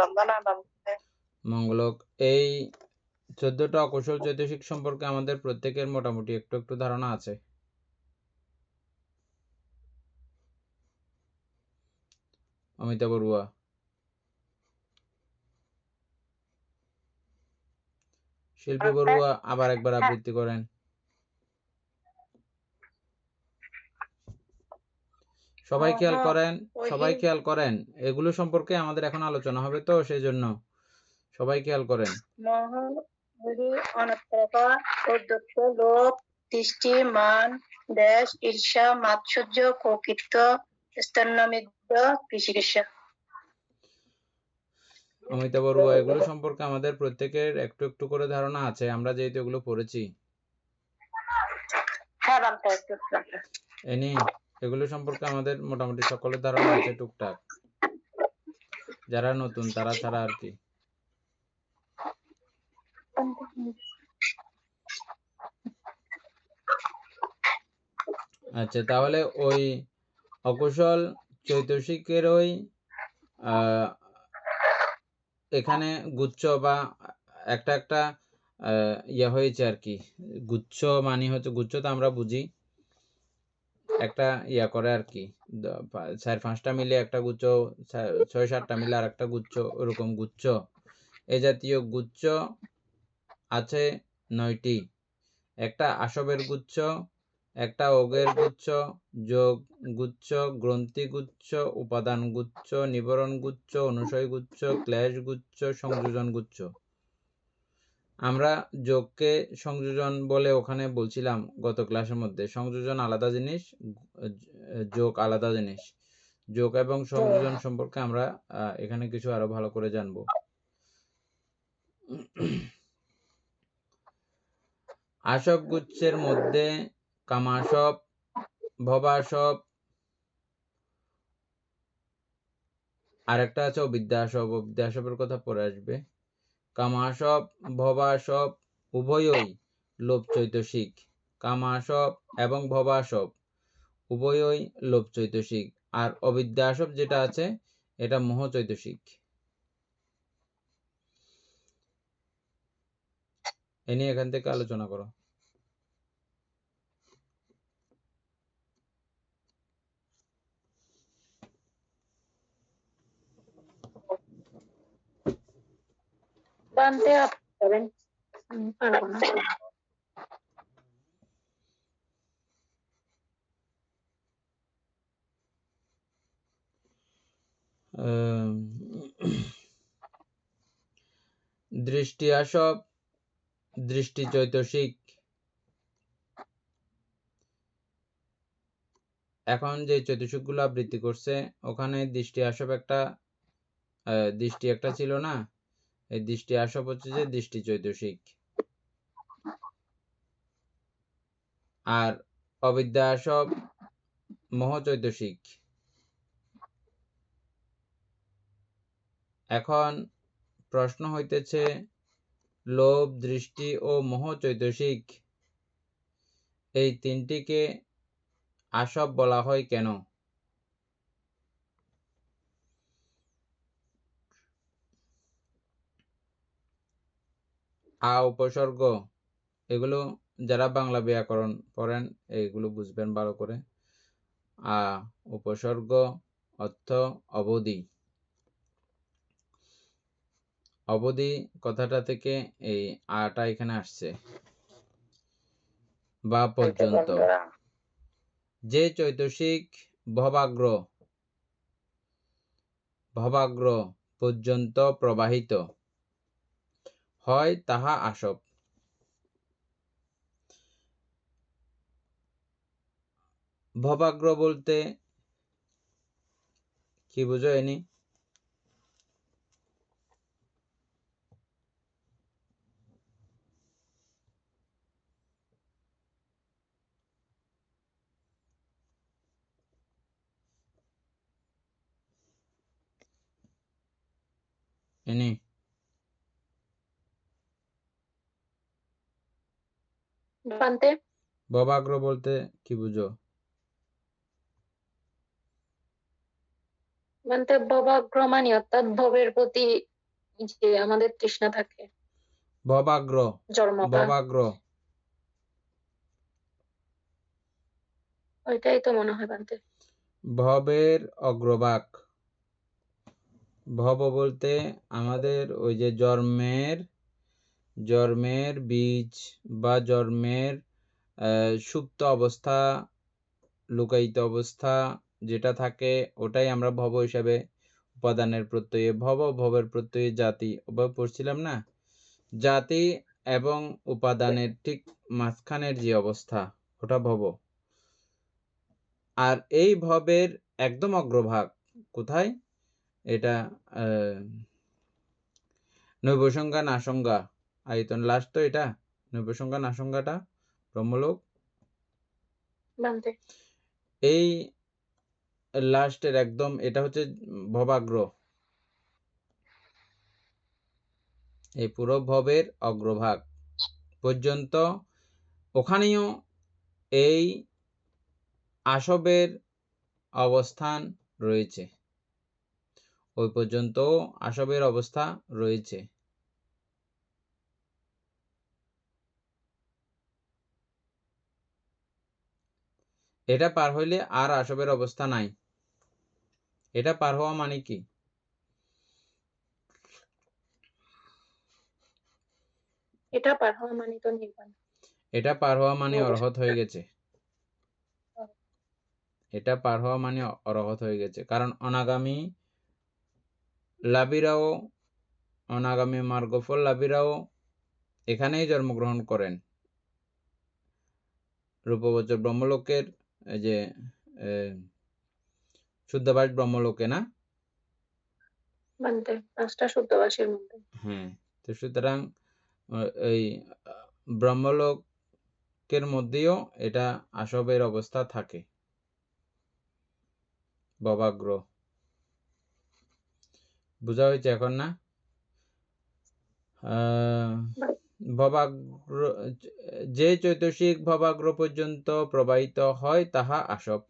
বন্দনা বান্ধে মঙ্গলক। এই 14টা অকুশল চৈতসিক সম্পর্কে আমাদের প্রত্যেকের মোটামুটি একটু একটু ধারণা আছে। অমিতা বড়ুয়া, শিল্পী বড়ুয়া আবার একবার আবৃত্তি করেন। সবাই খেয়াল করেন এগুলো সম্পর্কে আমাদের এখন আলোচনা হবে, তো সেই জন্য সবাই খেয়াল করেন। অধ্যক্ষ লোক দৃষ্টি মান দেশ ঈর্ষা মাৎসর্য কৌকীর্ত স্তন্যমিদ্য কৃষিকেশা। অমিতা বড়ুয়া, এগুলো সম্পর্কে আমাদের প্রত্যেকের একটু একটু করে ধারণা আছে, আমরা যেহেতু এগুলো পড়েছি। এগুলো সম্পর্কে আমাদের মোটামুটি সকলের ধারণা আছে টুকটাক, যারা নতুন তারা ছাড়া আর কি। আচ্ছা, তাহলে ওই অকুশল চৈতসিকের ওই এখানে গুচ্ছ বা একটা একটা ইয়ে হয়েছে আর কি। গুচ্ছ মানে হচ্ছে, গুচ্ছ তো আমরা বুঝি একটা ইয়া করে আর কি, 4-5টা মিলে একটা গুচ্ছ, 6-7টা মিলে আর একটা গুচ্ছ, ওরকম গুচ্ছ। এ জাতীয় গুচ্ছ আছে 9টি। একটা আসবের গুচ্ছ, একটা অগের গুচ্ছ, যোগ গুচ্ছ, গ্রন্থি গুচ্ছ, উপাদান গুচ্ছ, নিবরণ গুচ্ছ, অনুশয় গুচ্ছ, ক্লেশ গুচ্ছ, সংযোজন গুচ্ছ। আমরা যোগকে সংযোজন বলে ওখানে বলছিলাম গত ক্লাসের মধ্যে। সংযোজন আলাদা জিনিস, যোগ আলাদা জিনিস। যোগ এবং সংযোজন সম্পর্কে আমরা এখানে কিছু আরো ভালো করে জানবো। আসব গুচ্ছের মধ্যে কামাসব, ভবাসব, আরেকটা আছে অবিদ্যাসব। অবিদ্যাসবের কথা পরে আসবে। কামাসব, ভবাসব উভয়ই লোভ চৈতসিক। কামাসব এবং ভবাসব উভয়ই লোভ চৈতসিক। আর অবিদ্যাসব যেটা আছে এটা মোহ চৈতসিক। এ নিয়ে এখান থেকে আলোচনা করো। দৃষ্টি আসব, দৃষ্টি চৈতসিক। এখন যে চৈতসিকগুলো আবৃত্তি করছে ওখানে দৃষ্টি আসব দৃষ্টি একটা ছিল না, এই দৃষ্টি আসব হচ্ছে যে দৃষ্টি চৈতসিক। আর অবিদ্যা আসব মোহ চৈতসিক। এখন প্রশ্ন হইতেছে, লোভ, দৃষ্টি ও মোহ চৈতসিক এই তিনটিকে আসব বলা হয় কেন? উপসর্গ, এগুলো যারা বাংলা ব্যাকরণ পড়েন এগুলো বুঝবেন ভালো করে। উপসর্গ অর্থ অবধি। অবধি কথাটা থেকে এই আটা এখানে আসছে, বা পর্যন্ত। যে চৈতসিক ভবাগ্র পর্যন্ত প্রবাহিত হয় তাহা আসব। ভবাগ্র বলতে কি বুঝো এনি? এনি ভবাগ্র বলতে কি বুঝো? বলতে ভবাগ্রমানি অর্থাৎ ভবের প্রতি যে আমাদের তৃষ্ণা থাকে, ভবাগ্র জন্মটা, ভবাগ্র ওইটাই তো মনে হয় বানতে। ভবের অগ্রভাগ। ভব বলতে আমাদের ওই যে জন্মের বীজ বা জন্মের সুপ্ত অবস্থা, লুকায়িত অবস্থা যেটা থাকে ওটাই আমরা ভব হিসাবে উপাদানের প্রত্যয়ে ভবের প্রত্যয়ে জাতি ওভাবে পড়ছিলাম না, জাতি এবং উপাদানের ঠিক মাঝখানের যে অবস্থা ওটা ভব। আর এই ভবের একদম অগ্রভাগ কোথায়? এটা নৈবসংজ্ঞা নাসংজ্ঞা আয়তন লাস্ট, তো এটা নৈবসংজ্ঞা নাসংজ্ঞাটা ব্রহ্মলোক বানতে এই লাস্টের একদম এটা হচ্ছে ভবাগ্র। এই পুরো ভবের অগ্রভাগ পর্যন্ত ওখানেও এই আসবের অবস্থান রয়েছে, ওই পর্যন্ত আসবের অবস্থা রয়েছে। এটা পার হইলে আর আসবের অবস্থা নাই। এটা পার হওয়া মানে কি? এটা পার হওয়া মানে তো নির্বাণ। এটা পার হওয়া মানে অরহত হয়ে গেছে। এটা পার হওয়া মানে অরহত হয়ে গেছে। কারণ অনাগামী লাভীরাও, অনাগামী মার্গফল লাভীরাও এখানেই জন্মগ্রহণ করেন, রূপবচর ব্রহ্মলোকের এই যে শুদ্ধবাস ব্রহ্মলোকে না। বানতে 5টা শুদ্ধবাসীর মধ্যে। হ্যাঁ, তো সুতরাং এই ব্রহ্মলোকের মধ্যেও এটা আসবের অবস্থা থাকে, ভবাগ্র। বোঝা হয়েছে এখন না? ভবাগ্র যে চৈতসিক ভবাগ্র পর্যন্ত প্রবাহিত হয় তাহা আসব।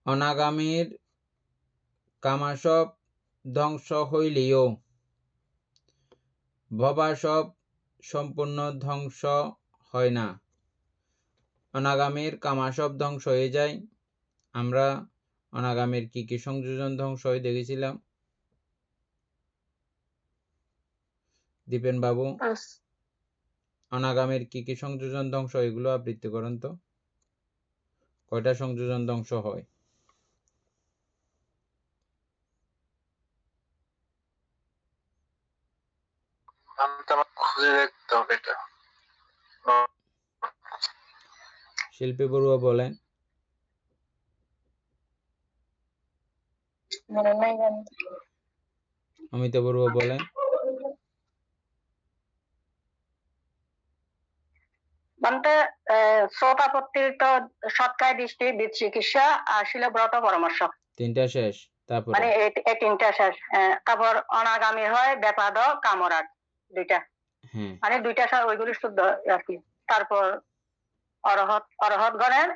অনাগামীর কামাসব ধ্বংস হইলেও ভবাসব সম্পূর্ণ ধ্বংস হয় না। অনাগামীর কামাসব ধ্বংস হয়ে যায়। আমরা অনাগামীর কি কি সংযোজন ধ্বংস হয়ে দেখেছিলাম দীপেন বাবু? অনাগামীর কি কি সংযোজন ধ্বংস, এগুলো আবৃত্তি করেন তো। কয়টা সংযোজন ধ্বংস হয়? খুঁজে দেখতে হবে এটা। শিল্পী বড়ুয়া বলেন। মনে নাই জানি। অমিতা বড়ুয়া বলেন। বানতে শ্রোতাপত্তির তো সৎকায় দৃষ্টি, বিদ চিকিৎসা আর শিলব্রত পরামর্শ, তিনটা শেষ। তারপরে মানে এই তিনটা শেষ। তারপর অনাগামী হয় বেপাদ কামরাগ, দুইটা, হ্যাঁ মানে দুইটা ওইগুলি শুদ্ধ আর কি। তারপর অরহত গণের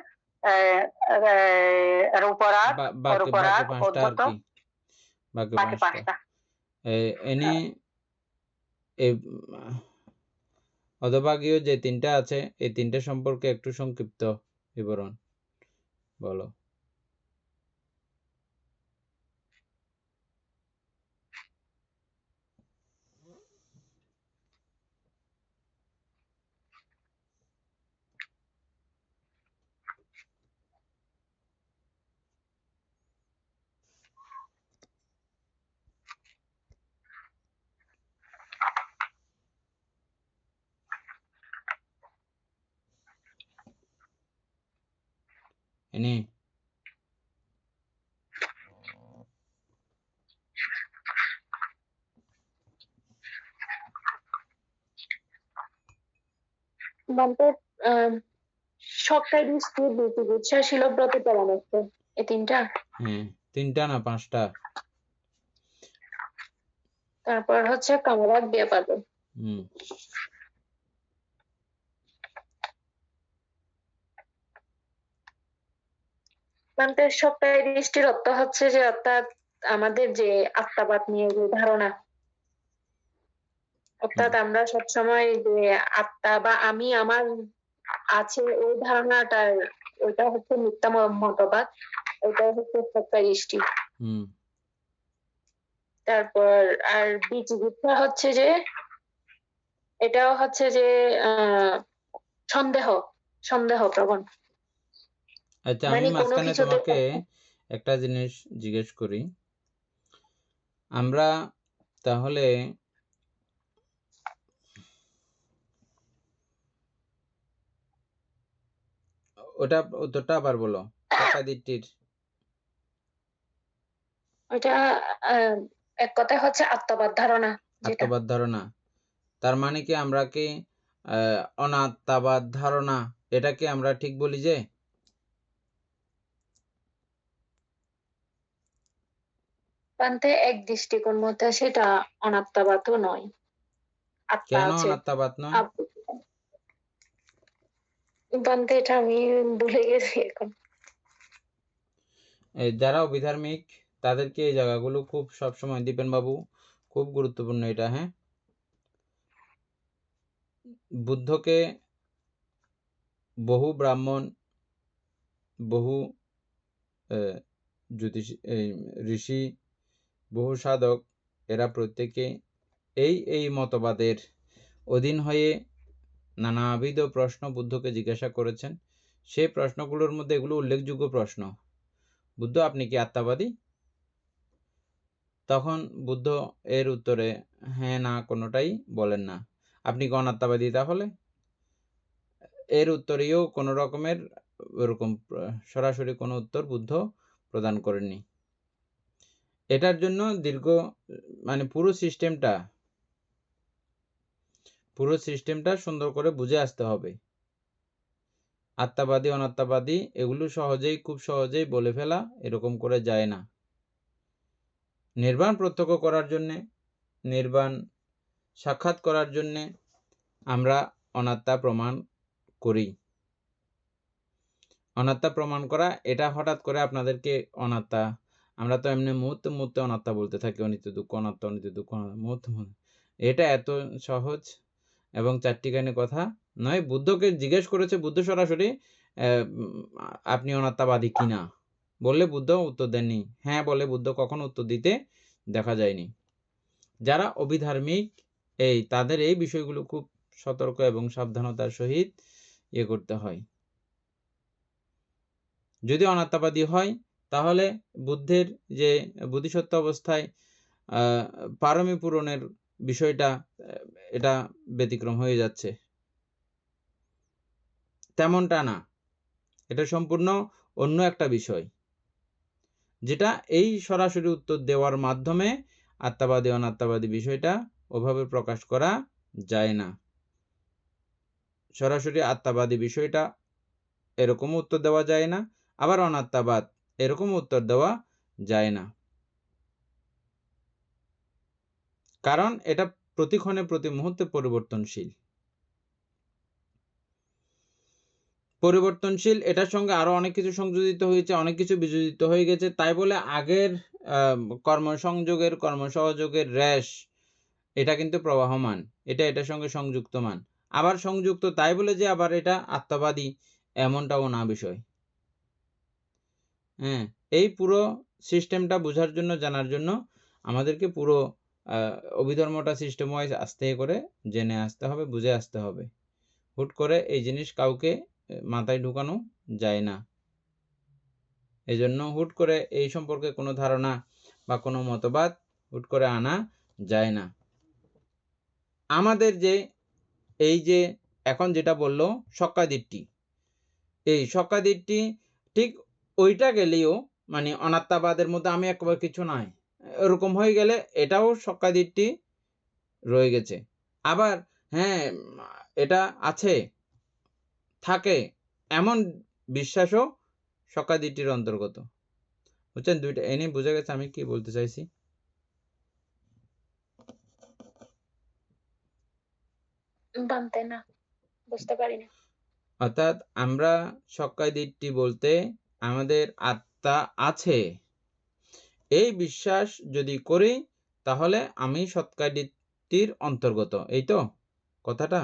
রূপরাগ, বাকি অরূপরাগ, পাঁচটা আর উদ্ভূত, কি? বাকি বাকি পাঁচটা 5টা। এনে এই অধোভাগীয় যে তিনটা আছে এই তিনটা সম্পর্কে একটু সংক্ষিপ্ত বিবরণ বলো। এনে বানতে সৎকায় দৃষ্টি, বিদ চিকিৎসা, শিলব্রত পরামর্শ, এই তিনটা। হ্যাঁ 3টা না 5টা? তারপর হচ্ছে কামরাগ ব্যাপাদ। হুম মানে সবটাই দৃষ্টির অর্থ হচ্ছে যে অর্থাৎ আমাদের যে আত্মাবাদ নিয়ে যে ধারণা, অর্থাৎ আমরা সবসময় যে আত্মা বা আমি আমার আছে ওই ধারণাটার, ওইটা হচ্ছে মিথ্যা মতবাদ, ওইটা হচ্ছে সবটাই দৃষ্টি। হুম তারপর আর বিচিকিৎসা হচ্ছে যে এটাও হচ্ছে যে সন্দেহ সন্দেহ প্রবণ, আচ্ছা, আমি মানে কোনো মাঝখানে কিছুতে তোমাকে একটা জিনিস জিজ্ঞেস করি। আমরা তাহলে ওটা উত্তরটা আবার বলো, শকাদিট্টির। ওইটা আহ, এক কথায় হচ্ছে আত্মবাদ ধারণা যেটা। আত্মবাদ ধারণা, তার মানে কি আমরা কি অনাত্মাবাদ ধারণা এটাকে আমরা ঠিক বলি যে? পান্তে এক দৃষ্টিকোণ মতে সেটা অনাত্মাবাদও নয়, আত্মা কেন আছে। অনাত্মাবাদ নয়? পান্তে এটা আমি ভুলে গেছি এখন। যারা অবিধার্মিক তাদেরকে এই জায়গাগুলো খুব সবসময় দিবেন বাবু, খুব গুরুত্বপূর্ণ এটা। হ্যাঁ, বুদ্ধকে বহু ব্রাহ্মণ, বহু জ্যোতিষী, ঋষি, বহু সাধক, এরা প্রত্যেকে এই মতবাদের অধীন হয়ে নানাবিধ প্রশ্ন বুদ্ধকে জিজ্ঞাসা করেছেন। সেই প্রশ্নগুলোর মধ্যে এগুলো উল্লেখযোগ্য প্রশ্ন। বুদ্ধ, আপনি কি আত্মাবাদী? তখন বুদ্ধ এর উত্তরে হ্যাঁ না কোনোটাই বলেন না। আপনি কি অনাত্মাবাদী তাহলে? এর উত্তরেও কোনো রকমের ওরকম সরাসরি কোনো উত্তর বুদ্ধ প্রদান করেননি। এটার জন্য দীর্ঘ মানে পুরো সিস্টেমটা সুন্দর করে বুঝে আসতে হবে। আত্মাবাদী অনাত্মাবাদী এগুলো খুব সহজেই বলে ফেলা এরকম করে যায় না। নির্বাণ প্রত্যক্ষ করার জন্যে, নির্বাণ সাক্ষাৎ করার জন্যে আমরা অনাত্মা প্রমাণ করি। অনাত্মা প্রমাণ করা এটা হঠাৎ করে আপনাদেরকে অনাত্মা, আমরা তো এমনি মুহূর্তে মুহূর্তে অনাত্মা বলতে থাকি, অনিত্য দুঃখ অনাত্মা, অনিত্য দুঃখ মুহূর্তে। এটা এত সহজ এবং চারটিখানি কথা নয়। বুদ্ধকে জিজ্ঞেস করেছে, বুদ্ধ সরাসরি আপনি অনাত্মাবাদী কিনা বললে বুদ্ধ উত্তর দেননি। হ্যাঁ বলে বুদ্ধ কখনো উত্তর দিতে দেখা যায়নি। যারা অবিধার্মিক তাদের এই বিষয়গুলো খুব সতর্ক এবং সাবধানতার সহিত করতে হয়। যদি অনাত্মাবাদী হয় তাহলে বুদ্ধের যে বোধিসত্ত্ব অবস্থায় পারমী পূরণের বিষয়টা এটা ব্যতিক্রম হয়ে যাচ্ছে, তেমনটা না। এটা সম্পূর্ণ অন্য একটা বিষয়, যেটা এই সরাসরি উত্তর দেওয়ার মাধ্যমে আত্মাবাদী অনাত্মাবাদী বিষয়টা ওভাবে প্রকাশ করা যায় না। সরাসরি আত্মাবাদী বিষয়টা এরকম উত্তর দেওয়া যায় না, আবার অনাত্মাবাদ এরকম উত্তর দেওয়া যায় না। কারণ এটা প্রতিক্ষণে প্রতি মুহূর্তে পরিবর্তনশীল। এটার সঙ্গে আরো অনেক কিছু সংযোজিত হয়েছে, অনেক কিছু বিযোজিত হয়ে গেছে। তাই বলে আগের কর্মসহযোগের রেশ এটা কিন্তু প্রবাহমান, এটার সঙ্গে সংযুক্ত মান, আবার সংযুক্ত। তাই বলে যে আবার এটা আত্মাবাদী এমনটাও না বিষয়। হ্যাঁ, এই পুরো সিস্টেমটা বোঝার জন্য, জানার জন্য আমাদেরকে পুরো অভিধর্মটা সিস্টেম ওয়াইজ আস্তে করে জেনে আসতে হবে, বুঝে আসতে হবে। হুট করে এই জিনিস কাউকে মাথায় ঢুকানো যায় না। এই জন্য হুট করে এই সম্পর্কে কোনো ধারণা বা কোনো মতবাদ হুট করে আনা যায় না। আমাদের যে এখন যেটা বললো শক্কাদিট্টি, এই শক্কাদিট্টি ঠিক ওইটা গেলেও মানে অনাত্মাবাদের মধ্যে আমি একবার কিছু নাই এরকম হয়ে গেলে এটাও শক্কাদিট্টি রয়ে গেছে। আবার হ্যাঁ এটা আছে থাকে এমন বিশ্বাসও শক্কাদিট্টির অন্তর্গত। বুঝছেন? দুইটা এনে বোঝা গেছে আমি কি বলতে চাইছি? বানতে না, বুঝতে পারি না। অর্থাৎ আমরা সক্কায় দৃষ্টি বলতে আমাদের আত্মা আছে এই বিশ্বাস যদি করি তাহলে আমি সৎকায় দৃষ্টির অন্তর্গত, এই তো কথাটা?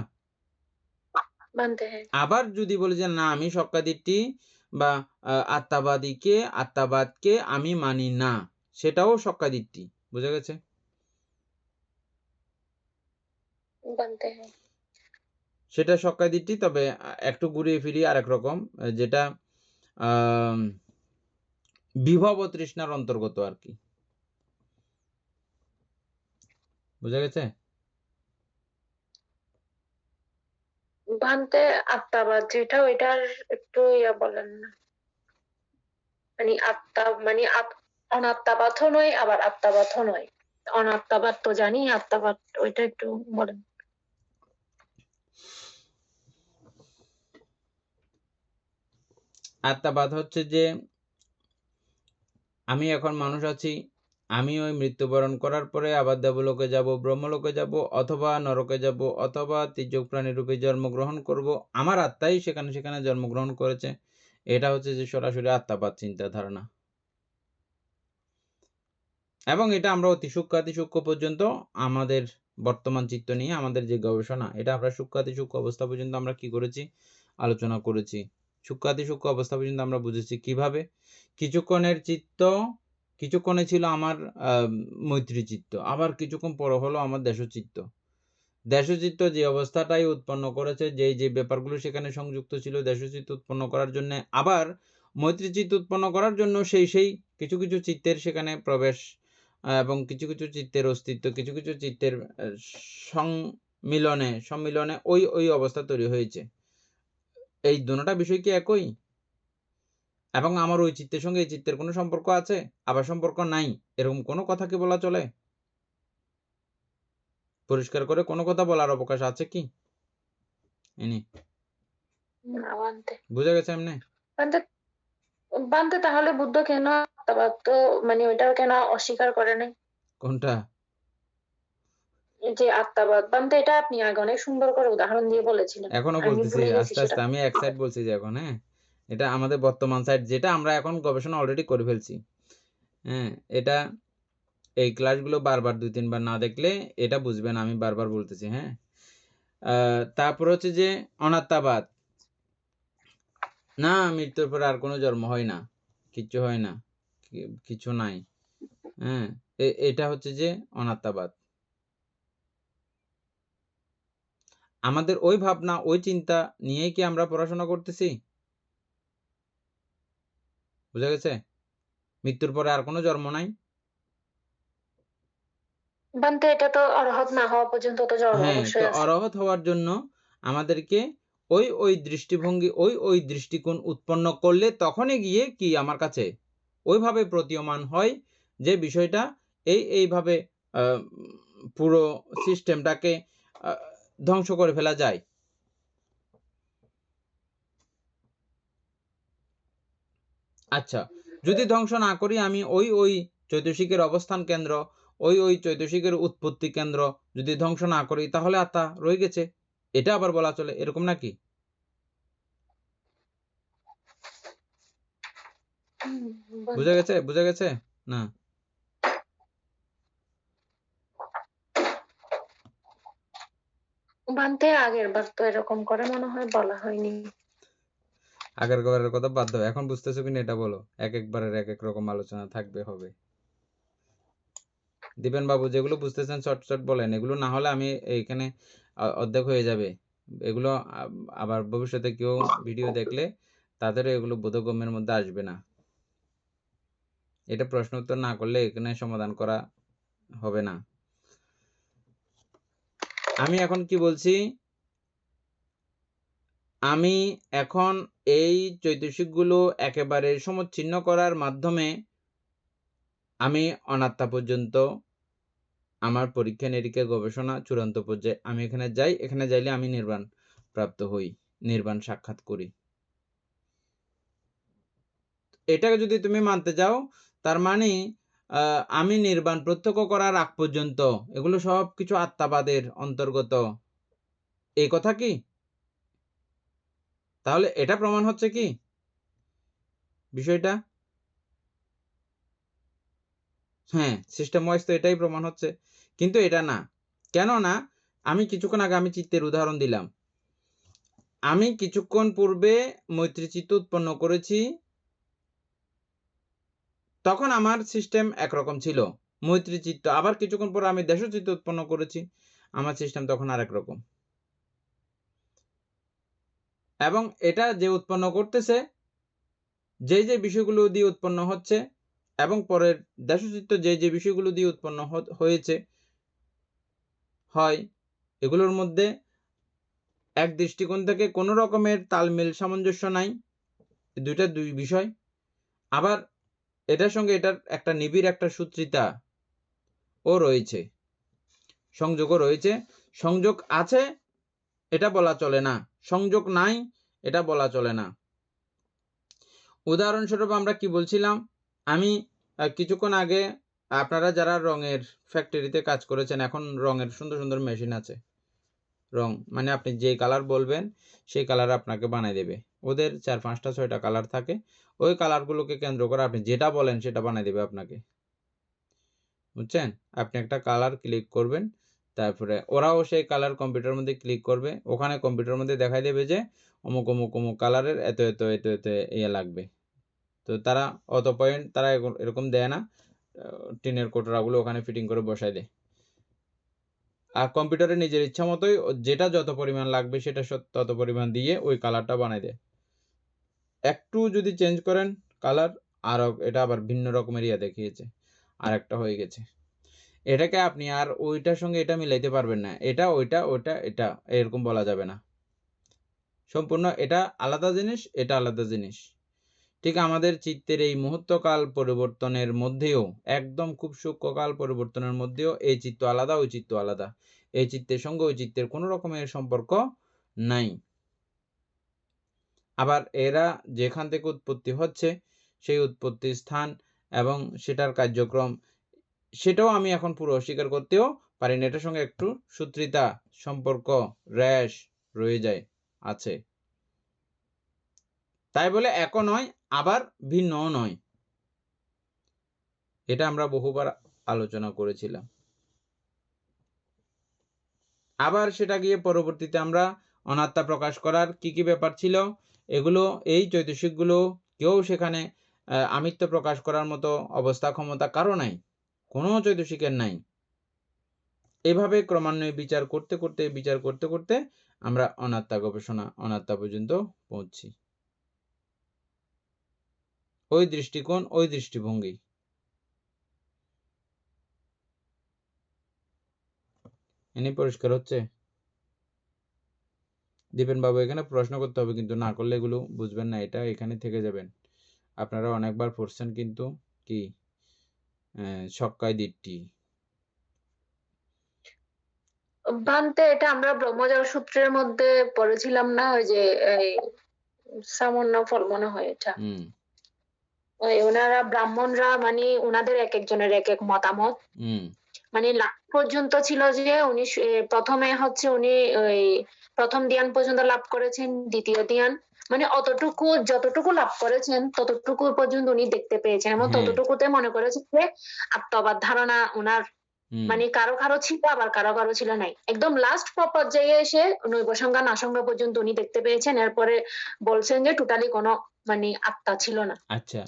বানতে হ্যাঁ। আবার যদি বলি যে না আমি সক্কায় দৃষ্টি বা আত্মাবাদকে আমি মানি না, সেটাও সক্কায় দৃষ্টি। বুঝা গেছে? বানতে হ্যাঁ। সেটা সক্কায় দৃষ্টি, তবে একটু ঘুরিয়ে ফিরিয়ে আরেক রকম, যেটা বিভব ও তৃষ্ণার অন্তর্গত আর কি। বুঝা গেছে? বানতে আত্মাবাদ যেটা, ওইটার একটু বলেন না। মানে আত্মা মানে অনাত্মাবাদও নয়, আবার আত্মাবাদও নয়। অনাত্মাবাদ তো জানি, আত্মাবাদ ওইটা একটু বলেন। আত্মাবাদ হচ্ছে যে আমি এখন মানুষ আছি, আমি ওই মৃত্যুবরণ করার পরে আবার দেবলোকে যাব, ব্রহ্মলোকে যাব, অথবা নরকে যাব, অথবা তির্যক প্রাণী রূপে জন্মগ্রহণ করব। আমার আত্মাই সেখানে জন্মগ্রহণ করেছে। এটা হচ্ছে যে সরাসরি আত্মাবাদ চিন্তা ধারণা, এবং এটা আমরা অতি সূক্ষ্ম পর্যন্ত আমাদের বর্তমান চিত্ত নিয়ে আমাদের যে গবেষণা, এটা আমরা সূক্ষ্ম অবস্থা পর্যন্ত আমরা কি করেছি, আলোচনা করেছি। সূক্ষ্ম অবস্থা পর্যন্ত আমরা বুঝেছি কিভাবে কিছুক্ষণে ছিল আমার মৈত্রী চিত্ত, আবার কিছুক্ষণ পর হলো আমার দেশচিত্ত। যে অবস্থাটাই উৎপন্ন করেছে, যে ব্যাপারগুলো সেখানে সংযুক্ত ছিল দেশচিত্ত উৎপন্ন করার জন্য, আবার মৈত্রী চিত্ত উৎপন্ন করার জন্য সেই কিছু চিত্তের সেখানে প্রবেশ, এবং কিছু চিত্তের অস্তিত্ব, কিছু চিত্তের সম্মিলনে ওই অবস্থা তৈরি হয়েছে। এই দুটোটা বিষয় কি একই? এবং আমার ওই চিত্তের সঙ্গে এই চিত্তের কোনো সম্পর্ক আছে, আবার সম্পর্ক নাই, এরকম কোনো কথা কি বলা চলে? পরিষ্কার করে কোনো কথা বলার অবকাশ আছে কি? বুঝা গেছে এমনি? বানতে তাহলে বুদ্ধ কেন আত্মাবাদ তো মানে ওইটা কেন অস্বীকার করে নাই? কোনটা? যে আত্মাবাদ বানতে, এটা আপনি আগে অনেক সুন্দর করে উদাহরণ দিয়ে বলেছিলেন। এখনো আমি বলতেছি ভুলে গেছি আস্তে সেটা। আস্তে, আমি এক সাইড বলছি যে এখন, হ্যাঁ, এটা আমাদের বর্তমান সাইড, যেটা আমরা এখন গবেষণা অলরেডি করে ফেলছি। হ্যাঁ, এটা এই ক্লাসগুলো বারবার 2-3 বার না দেখলে এটা বুঝবেন, আমি বারবার বলতেছি। হ্যাঁ, তারপর হচ্ছে যে অনাত্মাবাদ, না মৃত্যুর পর আর কোনো জন্ম হয় না, কিচ্ছু হয় না, কিছু নাই। হ্যাঁ, এটা হচ্ছে যে অনাত্মাবাদ। আমাদের ওই ভাবনা ওই চিন্তা নিয়েই কি আমরা পড়াশোনা করতেছি? বুঝা গেছে? মৃত্যুর পরে আর কোনো জন্ম নাই। বানতে এটা তো অরহত না হওয়া পর্যন্ত তো জন্ম হ্যাঁ, তো অবশ্যই আছে। অরহত হওয়ার জন্য আমাদেরকে ওই দৃষ্টিভঙ্গি ওই দৃষ্টিকোণ উৎপন্ন করলে তখনই গিয়ে কি আমার কাছে ওইভাবে প্রতীয়মান হয় যে বিষয়টা এইভাবে পুরো সিস্টেমটাকে ধ্বংস করে ফেলা যায়। আচ্ছা, যদি ধ্বংস না করি, আমি ওই চৈতসিকের অবস্থান কেন্দ্র, ওই চৈতসিকের উৎপত্তি কেন্দ্র যদি ধ্বংস না করি, তাহলে আত্মা রয়ে গেছে, এটা আবার বলা চলে, এরকম নাকি? বুঝা গেছে না? বানতে আগের বার তো এরকম করে মনে হয় বলা হয়নি। আগের বারের কথা বাদ দাও, এখন বুঝতেছো কিনা এটা বলো। এক একবারের এক এক রকম আলোচনা থাকবে, হবে। দিবেন বাবু, যেগুলো বুঝতেছেন শর্ট বলেন, এগুলো না হলে আমি এইখানে অর্ধেক হয়ে যাবে। এগুলো আবার ভবিষ্যতে কেউ ভিডিও দেখলে তাদেরও এগুলো বোধগম্যের মধ্যে আসবে না। এটা প্রশ্ন উত্তর না করলে এখানে সমাধান করা হবে না। আমি এখন কি বলছি, আমি এখন এই চৈতসিকগুলো একেবারে সমচ্ছিন্ন করার মাধ্যমে আমি অনাত্মা পর্যন্ত আমার পরীক্ষা নিরীক্ষা গবেষণা চূড়ান্ত পর্যায়ে আমি এখানে যাই, এখানে যাইলে আমি নির্বাণ প্রাপ্ত হই, নির্বাণ সাক্ষাৎ করি। এটাকে যদি তুমি মানতে যাও, তার মানে আমি নির্বাণ প্রত্যক্ষ করার আগ পর্যন্ত এগুলো সব কিছু আত্মাবাদের অন্তর্গত, এই কথা কি? তাহলে এটা প্রমাণ হচ্ছে কি বিষয়টা? হ্যাঁ, সিস্টেম ওয়াইজ তো এটাই প্রমাণ হচ্ছে, কিন্তু এটা না। কেন না? আমি কিছুক্ষণ আগে আমি চিত্তের উদাহরণ দিলাম। আমি কিছুক্ষণ পূর্বে মৈত্রী চিত্ত উৎপন্ন করেছি, তখন আমার সিস্টেম একরকম ছিল, মৈত্রী চিত্ত। আবার কিছুক্ষণ পর আমি দেশ চিত্ত উৎপন্ন করেছি, আমার সিস্টেম তখন আরেক রকম। এবং এটা যে উৎপন্ন করতেছে, যে বিষয়গুলো দিয়ে উৎপন্ন হচ্ছে, এবং পরের দেশচিত্ত যে বিষয়গুলো দিয়ে উৎপন্ন হয়েছে হয়, এগুলোর মধ্যে এক দৃষ্টিকোণ থেকে কোনো রকমের তালমেল সামঞ্জস্য নাই, দুইটা দুই বিষয়। আবার এটার সঙ্গে এটার একটা নিবিড় একটা সূত্রিতা ও রয়েছে, সংযোগও রয়েছে। সংযোগ আছে এটা বলা চলে না, সংযোগ নাই এটা বলা চলে না। উদাহরণস্বরূপ আমরা কি বলছিলাম, আমি কিছুক্ষণ আগে, আপনারা যারা রঙের ফ্যাক্টরিতে কাজ করেছেন, এখন রঙের সুন্দর সুন্দর মেশিন আছে, রং মানে আপনি যে কালার বলবেন সেই কালার আপনাকে বানিয়ে দেবে। ওদের 4, 5টা 6টা কালার থাকে, ওই কালারগুলোকে কেন্দ্র করে আপনি যেটা বলেন সেটা বানিয়ে দেবে আপনাকে, বুঝছেন? আপনি একটা কালার ক্লিক করবেন, তারপরে ওরাও সেই কালার কম্পিউটারের মধ্যে ক্লিক করবে, ওখানে কম্পিউটারের মধ্যে দেখাই দেবে যে অমুক অমুক অমুক কালারের এত এত এত এত ইয়ে লাগবে। তো তারা অত পয়েন্ট তারা এরকম দেয় না, টিনের কোটরাগুলো ওখানে ফিটিং করে বসায় দেয়। আর কম্পিউটারে নিজের ইচ্ছা মতোই যেটা যত পরিমাণ লাগবে সেটা তত পরিমাণ দিয়ে ওই কালারটা বানায় দেয়। একটু যদি চেঞ্জ করেন কালার, আর এটা আবার ভিন্ন রকমের ইয়া দেখিয়েছে, আর একটা হয়ে গেছে। এটাকে আপনি আর ওইটার সঙ্গে এটা মিলাইতে পারবেন না, এটা ওইটা ওইটা এটা এরকম বলা যাবে না। সম্পূর্ণ এটা আলাদা জিনিস, এটা আলাদা জিনিস। ঠিক আমাদের চিত্তের এই মুহূর্তকাল পরিবর্তনের মধ্যেও, একদম খুব সূক্ষ্মকাল পরিবর্তনের মধ্যেও এই চিত্ত আলাদা, ওই চিত্ত আলাদা। এই চিত্তের সঙ্গে ওই চিত্তের কোনো রকমের সম্পর্ক নাই। আবার এরা যেখান থেকে উৎপত্তি হচ্ছে সেই উৎপত্তির স্থান এবং সেটার কার্যক্রম, সেটাও আমি এখন পুরো অস্বীকার করতেও পারি না। এটার সঙ্গে একটু সূত্রিতা, সম্পর্ক, রেশ রয়ে যায়, আছে। তাই বলে একও নয়, আবার ভিন্নও নয়। এটা আমরা বহুবার আলোচনা করেছিলাম। আবার সেটা গিয়ে পরবর্তীতে আমরা অনাত্মা প্রকাশ করার কি কি ব্যাপার ছিল, এগুলো এই চৈতসিকগুলো কেউ সেখানে আমিত্ব প্রকাশ করার মতো অবস্থা ক্ষমতা কারো নাই, কোনো চৈতসিকের নাই। এভাবে ক্রমান্বয়ে বিচার করতে করতে আমরা অনাত্মা গবেষণা, অনাত্মা পর্যন্ত পৌঁছি। ওই দৃষ্টিকোণ, ওই দৃষ্টিভঙ্গি। এনে পরিষ্কার হচ্ছে? দীপেন বাবু, এখানে প্রশ্ন করতে হবে কিন্তু, না করলে এগুলো বুঝবেন না, এটা এখানে থেকে যাবেন। আপনারা অনেকবার পড়ছেন কিন্তু কি ছক্কায় দিট্টি। বানতে এটা আমরা ব্রহ্মজাল সূত্রের মধ্যে পড়েছিলাম না, ওই যে এই সামান্য ফল মনে হয় এটা। ওই ওনারা ব্রাহ্মণরা মানে ওনাদের এক একজনের এক এক মতামত। মানে লাস্ট পর্যন্ত ছিল যে উনি প্রথমে হচ্ছে উনি ওই প্রথম ধ্যান পর্যন্ত লাভ করেছেন, দ্বিতীয় ধ্যান মানে অতটুকু যতটুকু লাভ করেছেন ততটুকু পর্যন্ত উনি দেখতে পেয়েছেন, এবং ততটুকুতে মনে করেছেন যে আত্মবাদ ধারণা ওনার মানে কারো কারো ছিল, আবার কারো কারো ছিল নাই। একদম লাস্ট পর্যায়ে এসে নৈবসংজ্ঞা নাসংজ্ঞা পর্যন্ত উনি দেখতে পেয়েছেন, এরপরে বলছেন যে টোটালি কোনো মানে আত্মা ছিল না। আচ্ছা,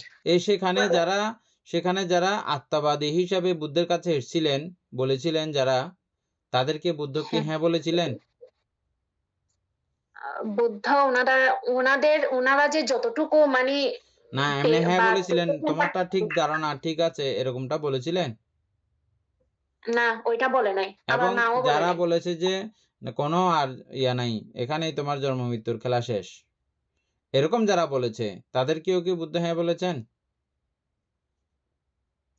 সেখানে যারা আত্মাবাদী হিসাবে বুদ্ধের কাছে এসেছিলেন, বলেছিলেন যারা, তাদেরকে বুদ্ধ কি হ্যাঁ বলেছিলেন? বুদ্ধ ওনারা যে যতটুকু মানে না এমনি হ্যাঁ বলেছিলেন, তোমারটা ঠিক ধারণা ঠিক আছে এরকমটা বলেছিলেন? না, ওইটা বলে নাই। এবং যারা বলেছে যে কোনো আর ইয়া নাই, এখানেই তোমার জন্ম মৃত্যুর খেলা শেষ, এরকম যারা বলেছে তাদেরকেও কি বুদ্ধ হ্যাঁ বলেছেন?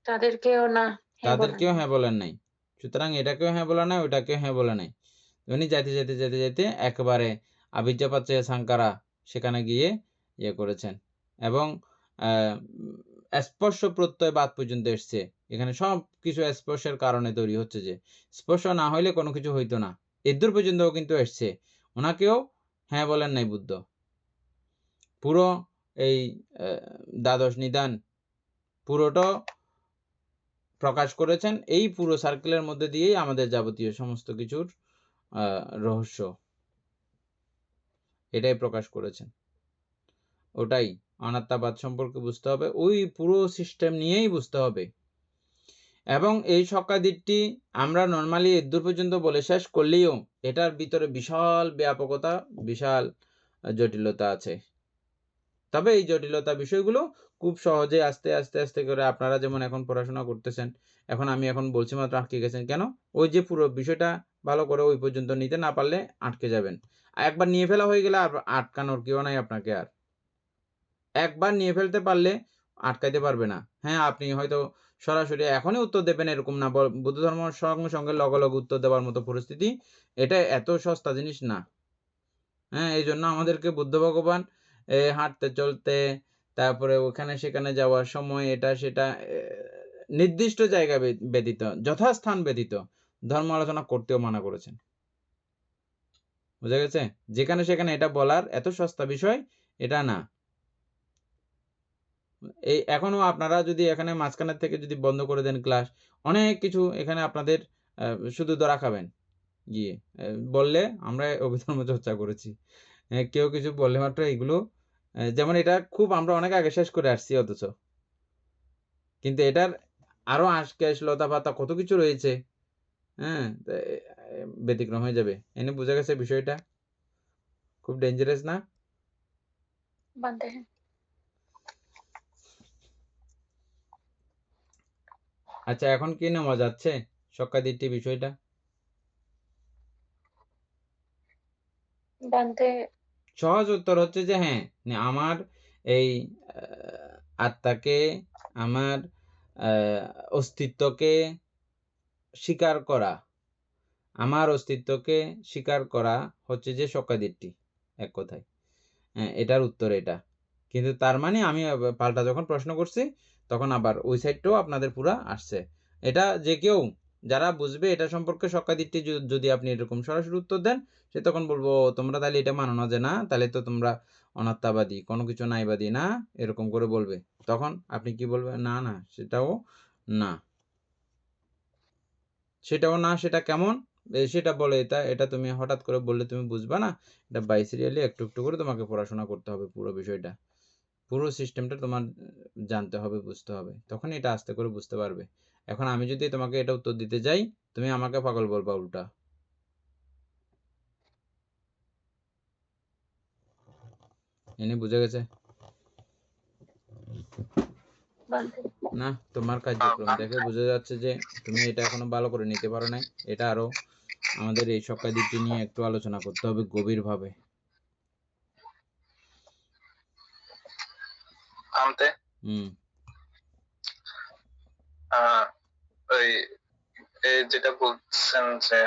তাদেরকেও হ্যাঁ বলেন নাই। সুতরাং এটাকেও হ্যাঁ বলে নাই, ওইটাকেও হ্যাঁ বলে নাই। উনি যেতে একেবারে আবিজ্ঞাপাচ্চয় সাংকারা সেখানে গিয়ে ইয়ে করেছেন। এবং স্পর্শ প্রত্যয় বাদ পর্যন্ত এসছে। এখানে সব কিছু স্পর্শের কারণে তৈরি হচ্ছে, যে স্পর্শ না হইলে কোনো কিছু হইতো না। এদূর পর্যন্তও কিন্তু এসছে। ওনাকেও হ্যাঁ বলেন নাই বুদ্ধ। পুরো এই দ্বাদশ নিদান পুরোটা প্রকাশ করেছেন। এই পুরো সার্কেলের মধ্যে দিয়েই আমাদের যাবতীয় সমস্ত কিছুর রহস্য এটাই প্রকাশ করেছেন। ওটাই অনাত্মাবাদ সম্পর্কে বুঝতে হবে, ওই পুরো সিস্টেম নিয়েই বুঝতে হবে। এবং এই শকাদিকটি আমরা নর্মালি এদূর পর্যন্ত বলে শেষ করলেও এটার ভিতরে বিশাল ব্যাপকতা, বিশাল জটিলতা আছে। তবে এই জটিলতা বিষয়গুলো খুব সহজে আস্তে আস্তে আস্তে করে আপনারা যেমন এখন পড়াশোনা করতেছেন, এখন আমি এখন বলছি মাত্র আটকে গেছেন কেন, ওই যে পুরো বিষয়টা ভালো করে ওই পর্যন্ত নিতে না পারলে আটকে যাবেন। একবার নিয়ে ফেলা হয়ে গেলে আর আটকানোর কেউ নাই আপনাকে। আর একবার নিয়ে ফেলতে পারলে আটকাইতে পারবে না। হ্যাঁ, আপনি হয়তো সরাসরি এখনই উত্তর দেবেন এরকম না, বুদ্ধ ধর্ম সঙ্গে সঙ্গে লগে লগে উত্তর দেওয়ার মতো পরিস্থিতি এটা এত সস্তা জিনিস না। হ্যাঁ, এই জন্য আমাদেরকে বুদ্ধ ভগবান হাঁটতে চলতে, তারপরে ওখানে সেখানে যাওয়ার সময় এটা সেটা নির্দিষ্ট জায়গা ব্যতীত, যথাস্থান ব্যতীত ধর্ম আলোচনা করতেও মানা করেছেন। বুঝা গেছে? যেখানে সেখানে এটা বলার এত সস্তা বিষয় এটা না। এই এখনো আপনারা যদি এখানে মাঝখানের থেকে যদি বন্ধ করে দেন ক্লাস, অনেক কিছু এখানে আপনাদের শুধু ধরা খাবেন গিয়ে। বললে আমরা অভিধর্ম চর্চা করেছি, কেউ কিছু বললে মাত্র এগুলো, যেমন এটা খুব আমরা অনেক আগে শেষ করে আসছি, অথচ কিন্তু এটার আরো আঁশকেশ লতা পাতা কত কিছু রয়েছে। হ্যাঁ, ব্যতিক্রম হয়ে যাবে। এনে বোঝা গেছে বিষয়টা খুব ডেঞ্জারাস না? বান্ধে হ্যাঁ। আচ্ছা, এখন কি নেওয়া যাচ্ছে শকাদিট্টি বিষয়টা? বান্ধে সহজ উত্তর হচ্ছে যে হ্যাঁ, আমার এই আত্মাকে, আমার অস্তিত্বকে স্বীকার করা, আমার অস্তিত্বকে স্বীকার করা হচ্ছে যে শকাদিট্টি, এক কথায়। হ্যাঁ, এটার উত্তর এটা। কিন্তু তার মানে আমি পাল্টা যখন প্রশ্ন করছি তখন আবার ওই সাইডটাও আপনাদের পুরা আসছে। এটা যে কেউ যারা বুঝবে এটা সম্পর্কে শকাদিট্টি যদি আপনি এরকম সরাসরি উত্তর দেন, সে তখন বলবো তোমরা তাহলে এটা মানো না, যে না তাহলে তো তোমরা অনাত্মাবাদী, কোনো কিছু নাইবাদী না, এরকম করে বলবে। তখন আপনি কি বলবেন? না না, সেটাও না, সেটাও না। সেটা কেমন সেটা বলে, এটা তুমি হঠাৎ করে বললে তুমি বুঝবা না। এটা বাই সিরিয়ালি একটু একটু করে তোমাকে পড়াশোনা করতে হবে, পুরো বিষয়টা, পুরো সিস্টেমটা তোমার জানতে হবে, বুঝতে হবে, তখন এটা আস্তে করে বুঝতে পারবে। এখন আমি যদি তোমাকে এটা উত্তর দিতে যাই, তুমি আমাকে পাগল বলবা উল্টা। এনে বুঝে গেছে বান্ধে না? তোমার কার্যক্রম দেখে বোঝা যাচ্ছে যে তুমি এটা এখনো ভালো করে নিতে পারো নাই। এটা আরো আমাদের এই শকাদিকটি নিয়ে একটু আলোচনা করতে হবে গভীরভাবে। ওই যেটা বলছেন যে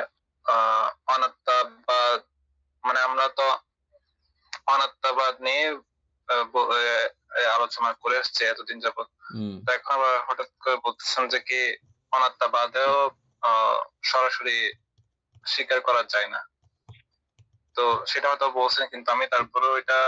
অনাত্মাবাদ, মানে আমরা তো অনাত্মাবাদ নিয়ে আলোচনা করে আসছি এতদিন যাবত। এখন আবার হঠাৎ করে বলতেছেন যে কি অনাত্মাবাদেও সরাসরি স্বীকার করা যায় না। তো সেটা হয়তো বলছেন, কিন্তু আমি তারপরেও এটা